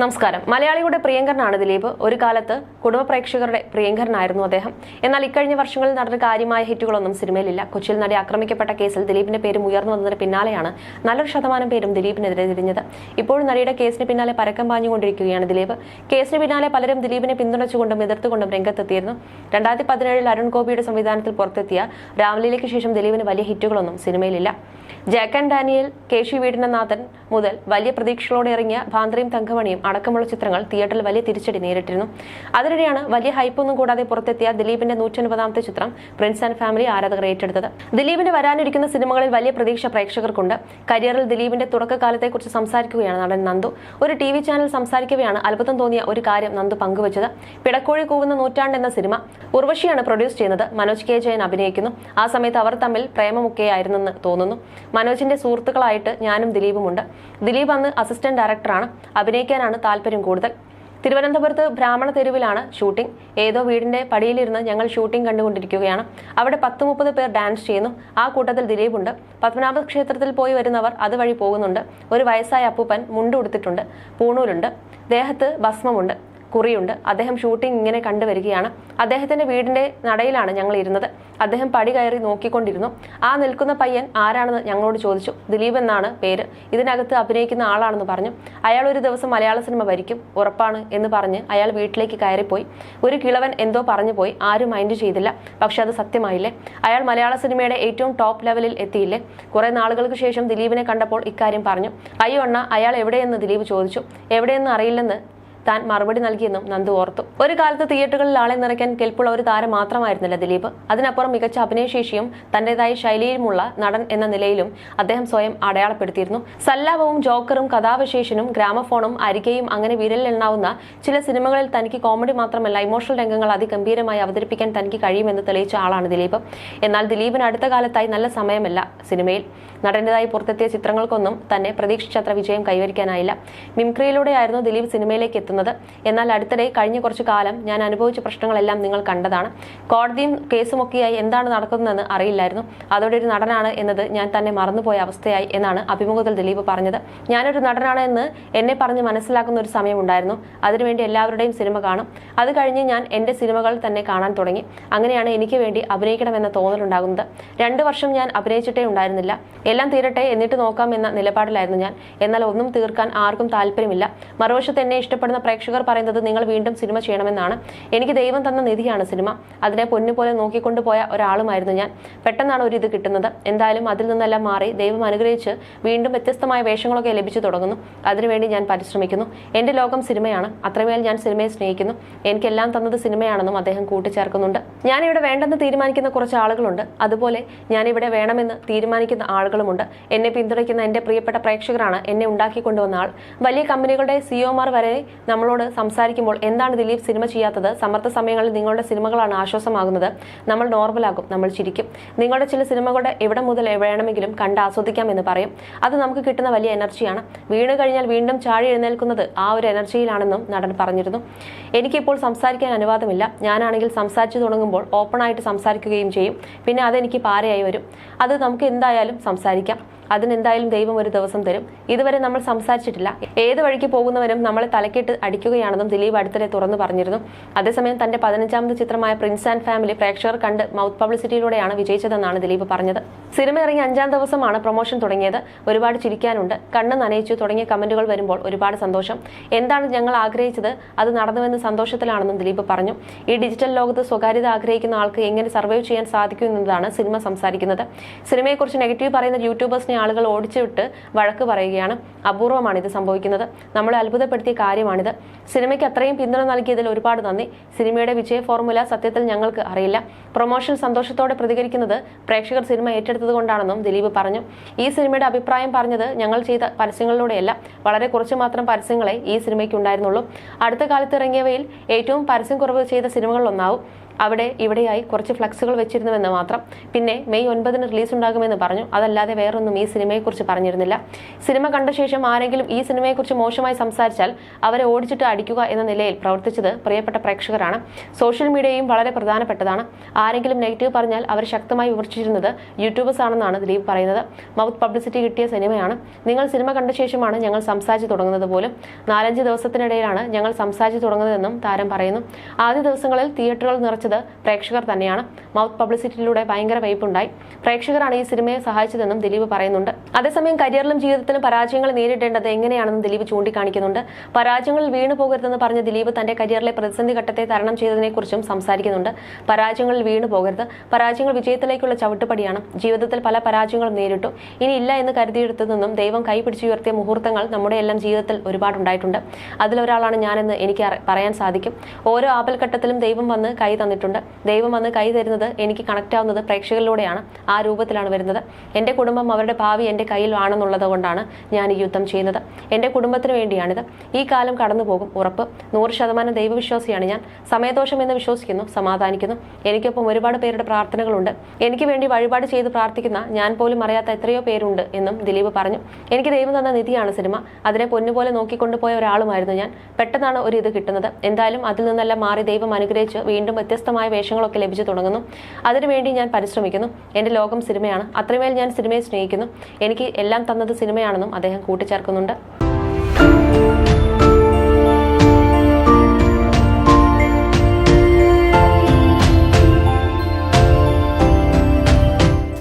നമസ്കാരം. മലയാളികളുടെ പ്രിയങ്കരനാണ് ദിലീപ്. ഒരു കാലത്ത് കുടുംബ പ്രേക്ഷകരുടെ പ്രിയങ്കരനായിരുന്നു അദ്ദേഹം. എന്നാൽ ഇക്കഴിഞ്ഞ വർഷങ്ങളിൽ നടന്ന കാര്യമായ ഹിറ്റുകളൊന്നും സിനിമയിലില്ല. കൊച്ചിയിൽ നടി ആക്രമിക്കപ്പെട്ട കേസിൽ ദിലീപിന്റെ പേരും ഉയർന്നു വന്നതിന് പിന്നാലെയാണ് നല്ലൊരു ശതമാനം പേരും ദിലീപിനെതിരെ തിരിഞ്ഞത്. ഇപ്പോഴും നടിയുടെ കേസിന് പിന്നാലെ പരക്കം പാഞ്ഞുകൊണ്ടിരിക്കുകയാണ് ദിലീപ്. കേസിന് പിന്നാലെ പലരും ദിലീപിനെ പിന്തുണച്ചുകൊണ്ടും എതിർത്തുകൊണ്ടും രംഗത്തെത്തിയിരുന്നു. 2017 അരുൺ ഗോപിയുടെ സംവിധാനത്തിൽ പുറത്തെത്തിയ രാംലീലയ്ക്ക് ശേഷം ദിലീപിന് വലിയ ഹിറ്റുകളൊന്നും സിനിമയിലില്ല. ജാക്ക് ആൻഡ് ഡാനിയൽ, കേശി വീടിനനാഥൻ മുതൽ വലിയ പ്രതീക്ഷകളോടെ ഇറങ്ങിയ ഭാന്ത്രയും തങ്കമണിയും അടക്കമുള്ള ചിത്രങ്ങൾ തിയേറ്ററിൽ വലിയ തിരിച്ചടി നേരിട്ടിരുന്നു. അതിനിടെയാണ് വലിയ ഹൈപ്പൊന്നും കൂടാതെ പുറത്തെത്തിയ ദിലീപിന്റെ 150ാമത്തെ ചിത്രം പ്രിൻസ് ആൻഡ് ഫാമിലി ആരാധകർ ഏറ്റെടുത്തത്. ദിലീപിന് വരാനിരിക്കുന്ന സിനിമകളിൽ വലിയ പ്രതീക്ഷ പ്രേക്ഷകർക്കുണ്ട്. കരിയറിൽ ദിലീപിന്റെ തുടക്കകാലത്തെക്കുറിച്ച് സംസാരിക്കുകയാണ് നടൻ നന്ദു. ഒരു TV ചാനൽ സംസാരിക്കവെയാണ് അത്ഭുതം തോന്നിയ ഒരു കാര്യം നന്ദു പങ്കുവച്ചത്. പിടക്കോഴി കൂവുന്ന നൂറ്റാണ്ട് എന്ന സിനിമ ഉർവശിയാണ് പ്രൊഡ്യൂസ് ചെയ്യുന്നത്. മനോജ് K. ജയൻ അഭിനയിക്കുന്നു. ആ സമയത്ത് അവർ തമ്മിൽ പ്രേമമൊക്കെയായിരുന്നെന്ന് തോന്നുന്നു. മനോജിന്റെ സുഹൃത്തുക്കളായിട്ട് ഞാനും ദിലീപുമുണ്ട്. ദിലീപ് അന്ന് അസിസ്റ്റന്റ് ഡയറക്ടറാണ്. അഭിനയിക്കാനാണ് താല്പര്യം കൂടുതൽ. തിരുവനന്തപുരത്ത് ബ്രാഹ്മണ തെരുവിലാണ് ഷൂട്ടിംഗ്. ഏതോ വീടിന്റെ പടിയിലിരുന്ന് ഞങ്ങൾ ഷൂട്ടിംഗ് കണ്ടുകൊണ്ടിരിക്കുകയാണ്. അവിടെ 10-30 പേർ ഡാൻസ് ചെയ്യുന്നു. ആ കൂട്ടത്തിൽ ദിലീപുണ്ട്. പത്മനാഭ ക്ഷേത്രത്തിൽ പോയി വരുന്നവർ അതുവഴി പോകുന്നുണ്ട്. ഒരു വയസ്സായ അപ്പൂപ്പൻ മുണ്ട് ഉടുത്തിട്ടുണ്ട്. പൂണൂലുണ്ട്. ദേഹത്ത് ഭസ്മമുണ്ട്. കുറിയുണ്ട്. അദ്ദേഹം ഷൂട്ടിംഗ് ഇങ്ങനെ കണ്ടുവരികയാണ്. അദ്ദേഹത്തിന്റെ വീടിന്റെ നടയിലാണ് ഞങ്ങൾ ഇരുന്നത്. അദ്ദേഹം പടി കയറി നോക്കിക്കൊണ്ടിരുന്നു. ആ നിൽക്കുന്ന പയ്യൻ ആരാണെന്ന് ഞങ്ങളോട് ചോദിച്ചു. ദിലീപ് എന്നാണ് പേര്. ഇതിനകത്ത് അഭിനയിക്കുന്ന ആളാണെന്ന് പറഞ്ഞു. അയാൾ ഒരു ദിവസം മലയാള സിനിമ ഭരിക്കും, ഉറപ്പാണ് എന്ന് പറഞ്ഞ് അയാൾ വീട്ടിലേക്ക് കയറിപ്പോയി. ഒരു കിളവൻ എന്തോ പറഞ്ഞു പോയി. ആരും മൈൻഡ് ചെയ്തില്ല. പക്ഷെ അത് സത്യമായില്ലേ? അയാൾ മലയാള സിനിമയുടെ ഏറ്റവും ടോപ്പ് ലെവലിൽ എത്തിയില്ലേ? കുറെ നാളുകൾക്ക് ശേഷം ദിലീപിനെ കണ്ടപ്പോൾ ഇക്കാര്യം പറഞ്ഞു. അയ്യോ അണ്ണ, അയാൾ എവിടെയെന്ന് ദിലീപ് ചോദിച്ചു. എവിടെയെന്ന് അറിയില്ലെന്ന് താൻ മറുപടി നൽകിയെന്നും നന്ദു ഓർത്തു. ഒരു കാലത്ത് തിയേറ്ററുകളിൽ ആളെ നിറയ്ക്കാൻ കെൽപ്പുള്ള ഒരു താരം മാത്രമായിരുന്നില്ല ദിലീപ്. അതിനപ്പുറം മികച്ച അഭിനയശേഷിയും തന്റേതായ ശൈലിയുമുള്ള നടൻ എന്ന നിലയിലും അദ്ദേഹം സ്വയം അടയാളപ്പെടുത്തിയിരുന്നു. സല്ലാപവും ജോക്കറും കഥാവിശേഷനും ഗ്രാമഫോണും അരികയും അങ്ങനെ വിരലിലെണ്ണാവുന്ന ചില സിനിമകളിൽ തനിക്ക് കോമഡി മാത്രമല്ല ഇമോഷണൽ രംഗങ്ങൾ അതിഗംഭീരമായി അവതരിപ്പിക്കാൻ തനിക്ക് കഴിയുമെന്ന് തെളിയിച്ച ആളാണ് ദിലീപ്. എന്നാൽ ദിലീപിന് അടുത്ത കാലത്തായി നല്ല സമയമല്ല സിനിമയിൽ. നടന്റേതായി പുറത്തെത്തിയ ചിത്രങ്ങൾക്കൊന്നും തന്നെ പ്രതീക്ഷിച്ചത്ര വിജയം കൈവരിക്കാനായില്ല. മിംക്രിയിലൂടെയായിരുന്നു ദിലീപ് സിനിമയിലേക്ക് എത്തുന്നത്. എന്നാൽ അടുത്തിടെ കഴിഞ്ഞ കുറച്ചു കാലം ഞാൻ അനുഭവിച്ച പ്രശ്നങ്ങളെല്ലാം നിങ്ങൾ കണ്ടതാണ്. കോടതിയും കേസുമൊക്കെയായി എന്താണ് നടക്കുന്നതെന്ന് അറിയില്ലായിരുന്നു. അതോടെ ഒരു നടനാണ് എന്നത് ഞാൻ തന്നെ മറന്നുപോയ അവസ്ഥയായി എന്നാണ് അഭിമുഖത്തിൽ ദിലീപ് പറഞ്ഞത്. ഞാനൊരു നടനാണ് എന്ന് എന്നെ പറഞ്ഞ് മനസ്സിലാക്കുന്ന ഒരു സമയമുണ്ടായിരുന്നു. അതിനുവേണ്ടി എല്ലാവരുടെയും സിനിമ കാണും. അത് കഴിഞ്ഞ് ഞാൻ എന്റെ സിനിമകൾ തന്നെ കാണാൻ തുടങ്ങി. അങ്ങനെയാണ് എനിക്ക് വേണ്ടി അഭിനയിക്കണമെന്ന തോന്നലുണ്ടാകുന്നത്. 2 വർഷം ഞാൻ അഭിനയിച്ചിട്ടേ ഉണ്ടായിരുന്നില്ല. എല്ലാം തീരട്ടെ എന്നിട്ട് നോക്കാം എന്ന നിലപാടിലായിരുന്നു ഞാൻ. എന്നാൽ ഒന്നും തീർക്കാൻ ആർക്കും താല്പര്യമില്ല. മറുവശത്ത് എന്നെ ഇഷ്ടപ്പെടുന്ന പ്രേക്ഷകർ പറയുന്നത് നിങ്ങൾ വീണ്ടും സിനിമ ചെയ്യണമെന്നാണ്. എനിക്ക് ദൈവം തന്ന നിധിയാണ് സിനിമ. അതിനെ പൊന്നുപോലെ നോക്കിക്കൊണ്ടുപോയ ഒരാളുമായിരുന്നു ഞാൻ. പെട്ടെന്നാണ് ഒരു ഇത് കിട്ടുന്നത്. എന്തായാലും അതിൽ നിന്നെല്ലാം മാറി ദൈവം അനുഗ്രഹിച്ച് വീണ്ടും വ്യത്യസ്തമായ വേഷങ്ങളൊക്കെ ലഭിച്ചു തുടങ്ങുന്നു. അതിനുവേണ്ടി ഞാൻ പരിശ്രമിക്കുന്നു. എന്റെ ലോകം സിനിമയാണ്. അത്രമേൽ ഞാൻ സിനിമയെ സ്നേഹിക്കുന്നു. എനിക്കെല്ലാം തന്നത് സിനിമയാണെന്നും അദ്ദേഹം കൂട്ടിച്ചേർക്കുന്നുണ്ട്. ഞാനിവിടെ വേണ്ടെന്ന് തീരുമാനിക്കുന്ന കുറച്ച് ആളുകളുണ്ട്. അതുപോലെ ഞാനിവിടെ വേണമെന്ന് തീരുമാനിക്കുന്ന ആളുകളുമുണ്ട്. എന്നെ പിന്തുണയ്ക്കുന്ന എന്റെ പ്രിയപ്പെട്ട പ്രേക്ഷകരാണ് എന്നെ ഉണ്ടാക്കിക്കൊണ്ടുവന്ന ആൾ. വലിയ കമ്പനികളുടെ സിഇഒമാർ വരെ നമ്മളോട് സംസാരിക്കുമ്പോൾ എന്താണ് ദിലീപ് സിനിമ ചെയ്യാത്തത്? സമ്മർദ്ദ സമയങ്ങളിൽ നിങ്ങളുടെ സിനിമകളാണ് ആശ്വാസമാകുന്നത്. നമ്മൾ നോർമലാകും, നമ്മൾ ചിരിക്കും. നിങ്ങളുടെ ചില സിനിമകളുടെ എവിടെ മുതൽ വേണമെങ്കിലും കണ്ട് ആസ്വദിക്കാം എന്ന് പറയും. അത് നമുക്ക് കിട്ടുന്ന വലിയ എനർജിയാണ്. വീണ് കഴിഞ്ഞാൽ വീണ്ടും ചാടി എഴുന്നേൽക്കുന്നത് ആ ഒരു എനർജിയിലാണെന്നും നടൻ പറഞ്ഞിരുന്നു. എനിക്കിപ്പോൾ സംസാരിക്കാൻ അനുവാദമില്ല. ഞാനാണെങ്കിൽ സംസാരിച്ചു തുടങ്ങുമ്പോൾ ഓപ്പണായിട്ട് സംസാരിക്കുകയും ചെയ്യും. പിന്നെ അതെനിക്ക് പാരയായി വരും. അത് നമുക്ക് എന്തായാലും സംസാരിക്കാം. അതിനെന്തായാലും ദൈവം ഒരു ദിവസം തരും. ഇതുവരെ നമ്മൾ സംസാരിച്ചിട്ടില്ല. ഏത് വഴിക്ക് പോകുന്നവരും നമ്മളെ തലക്കിട്ട് അടിക്കുകയാണെന്നും ദിലീപ് അടുത്തിടെ തുറന്നു പറഞ്ഞിരുന്നു. അതേസമയം തന്റെ 15ാമത് ചിത്രമായ പ്രിൻസ് ആൻഡ് ഫാമിലി പ്രേക്ഷകർ കണ്ട് മൗത്ത് പബ്ലിസിറ്റിയിലൂടെയാണ് വിജയിച്ചതെന്നാണ് ദിലീപ് പറഞ്ഞത്. സിനിമ ഇറങ്ങി 5ാം ദിവസമാണ് പ്രൊമോഷൻ തുടങ്ങിയത്. ഒരുപാട് ചിരിക്കാനുണ്ട്, കണ്ണ് നനയിച്ചു തുടങ്ങിയ കമന്റുകൾ വരുമ്പോൾ ഒരുപാട് സന്തോഷം. എന്താണ് ഞങ്ങൾ ആഗ്രഹിച്ചത് അത് നടന്നുവെന്ന് സന്തോഷത്തിലാണെന്നും ദിലീപ് പറഞ്ഞു. ഈ ഡിജിറ്റൽ ലോകത്ത് സ്വകാര്യത ആഗ്രഹിക്കുന്ന ആൾക്ക് എങ്ങനെ സർവൈവ് ചെയ്യാൻ സാധിക്കും എന്നതാണ് സിനിമ സംസാരിക്കുന്നത്. സിനിമയെക്കുറിച്ച് നെഗറ്റീവ് പറയുന്ന യൂട്യൂബേഴ്സിനെ ആളുകൾ ഓടിച്ചുവിട്ട് വഴക്ക് പറയുകയാണ്. അപൂർവമാണ് ഇത് സംഭവിക്കുന്നത്. നമ്മളെ അത്ഭുതപ്പെടുത്തിയ കാര്യമാണിത്. സിനിമയ്ക്ക് അത്രയും പിന്തുണ നൽകിയതിൽ ഒരുപാട് നന്ദി. സിനിമയുടെ വിജയ ഫോർമുല സത്യത്തിൽ ഞങ്ങൾക്ക് അറിയില്ല. പ്രൊമോഷൻ സന്തോഷത്തോടെ പ്രതികരിക്കുന്നത് പ്രേക്ഷകർ സിനിമ ഏറ്റെടുത്തത് കൊണ്ടാണെന്നും ദിലീപ് പറഞ്ഞു. ഈ സിനിമയുടെ അഭിപ്രായം പറഞ്ഞത് ഞങ്ങൾ ചെയ്ത പരസ്യങ്ങളിലൂടെയല്ല. വളരെ കുറച്ച് മാത്രം പരസ്യങ്ങളെ ഈ സിനിമയ്ക്ക് ഉണ്ടായിരുന്നുള്ളൂ. അടുത്ത കാലത്ത് ഇറങ്ങിയവയിൽ ഏറ്റവും പരസ്യം കുറവ് ചെയ്ത സിനിമകളിലൊന്നാവും. അവിടെ ഇവിടെയായി കുറച്ച് ഫ്ലക്സുകൾ വെച്ചിരുന്നുവെന്ന് മാത്രം. പിന്നെ മെയ് 9 റിലീസ് ഉണ്ടാകുമെന്ന് പറഞ്ഞു. അതല്ലാതെ വേറൊന്നും ഈ സിനിമയെക്കുറിച്ച് പറഞ്ഞിരുന്നില്ല. സിനിമ കണ്ട ശേഷം ആരെങ്കിലും ഈ സിനിമയെക്കുറിച്ച് മോശമായി സംസാരിച്ചാൽ അവരെ ഓടിച്ചിട്ട് അടിക്കുക എന്ന നിലയിൽ പ്രവർത്തിച്ചത് പ്രിയപ്പെട്ട പ്രേക്ഷകരാണ്. സോഷ്യൽ മീഡിയയും വളരെ പ്രധാനപ്പെട്ടതാണ്. ആരെങ്കിലും നെഗറ്റീവ് പറഞ്ഞാൽ അവർ ശക്തമായി വിമർശിച്ചിരുന്നത് യൂട്യൂബേഴ്സ് ആണെന്നാണ് ദിലീപ് പറയുന്നത്. മൗത്ത് പബ്ലിസിറ്റി കിട്ടിയ സിനിമയാണ്. നിങ്ങൾ സിനിമ കണ്ട ശേഷമാണ് ഞങ്ങൾ സംസാരിച്ച് തുടങ്ങുന്നത് പോലും. 4-5 ദിവസത്തിനിടയിലാണ് ഞങ്ങൾ സംസാരിച്ച് തുടങ്ങുന്നതെന്നും താരം പറയുന്നു. ആദ്യ ദിവസങ്ങളിൽ തിയേറ്ററുകൾ നിറച്ചത് പ്രേക്ഷകർ തന്നെയാണ്. മൗത്ത് പബ്ലിസിറ്റിയിലൂടെ ഭയങ്കര വൈപ്പുണ്ടായി. പ്രേക്ഷകരാണ് ഈ സിനിമയെ സഹായിച്ചതെന്നും ദിലീപ് പറയുന്നുണ്ട്. അതേസമയം കരിയറിലും ജീവിതത്തിലും പരാജയങ്ങൾ നേരിടേണ്ടത് എങ്ങനെയാണെന്നും ദിലീപ് ചൂണ്ടിക്കാണിക്കുന്നുണ്ട്. പരാജയങ്ങളിൽ വീണു പോകരുതെന്ന് പറഞ്ഞ ദിലീപ് തന്റെ കരിയറിലെ പ്രതിസന്ധി ഘട്ടത്തെ തരണം ചെയ്തതിനെക്കുറിച്ചും സംസാരിക്കുന്നുണ്ട്. പരാജയങ്ങളിൽ വീണു പോകരുത്. പരാജയങ്ങൾ വിജയത്തിലേക്കുള്ള ചവിട്ടുപടിയാണ്. ജീവിതത്തിൽ പല പരാജയങ്ങളും നേരിട്ടു. ഇനി ഇല്ല എന്ന് കരുതിയെടുത്തു നിന്നും ദൈവം കൈപിടിച്ചുയർത്തിയ മുഹൂർത്തങ്ങൾ നമ്മുടെ എല്ലാം ജീവിതത്തിൽ ഒരുപാടുണ്ടായിട്ടുണ്ട്. അതിലൊരാളാണ് ഞാനെന്ന് എനിക്ക് പറയാൻ സാധിക്കും. ഓരോ ആപൽഘട്ടത്തിലും ദൈവം വന്ന് കൈ തന്നിട്ടുണ്ട്. ദൈവം വന്ന് കൈ തരുന്നത് എനിക്ക് കണക്ട് ആവുന്നത് പ്രേക്ഷകരിലൂടെയാണ്. ആ രൂപത്തിലാണ് വരുന്നത്. എൻ്റെ കുടുംബം, അവരുടെ ഭാവി എൻ്റെ കയ്യിൽ ആണെന്നുള്ളത് കൊണ്ടാണ് ഞാൻ ഈ യുദ്ധം ചെയ്യുന്നത്. എൻ്റെ കുടുംബത്തിന് വേണ്ടിയാണിത്. ഈ കാലം കടന്നു പോകും, ഉറപ്പ്. 100% ദൈവവിശ്വാസിയാണ് ഞാൻ. സമയദോഷം എന്ന് വിശ്വസിക്കുന്നു, സമാധാനിക്കുന്നു. എനിക്കൊപ്പം ഒരുപാട് പേരുടെ പ്രാർത്ഥനകളുണ്ട്. എനിക്ക് വേണ്ടി വഴിപാട് ചെയ്ത് പ്രാർത്ഥിക്കുന്ന ഞാൻ പോലും അറിയാത്ത എത്രയോ പേരുണ്ട് എന്നും ദിലീപ് പറഞ്ഞു. എനിക്ക് ദൈവം തന്ന നിധിയാണ് സിനിമ. അതിനെ പൊന്നുപോലെ നോക്കിക്കൊണ്ടുപോയ ഒരാളുമായിരുന്നു ഞാൻ. പെട്ടെന്നാണ് ഒരു ഇത് കിട്ടുന്നത്. എന്തായാലും അതിൽ നിന്നെല്ലാം മാറി ദൈവം അനുഗ്രഹിച്ച് വീണ്ടും വ്യത്യസ്തമായ വേഷങ്ങളൊക്കെ ലഭിച്ചു തുടങ്ങുന്നു. അതിനുവേണ്ടി ഞാൻ പരിശ്രമിക്കുന്നു. എൻ്റെ ലോകം സിനിമയാണ്. അത്രമേൽ ഞാൻ സിനിമയെ സ്നേഹിക്കുന്നു. എനിക്ക് എല്ലാം തന്നത് സിനിമയാണെന്നും അദ്ദേഹം കൂട്ടിച്ചേർക്കുന്നുണ്ട്.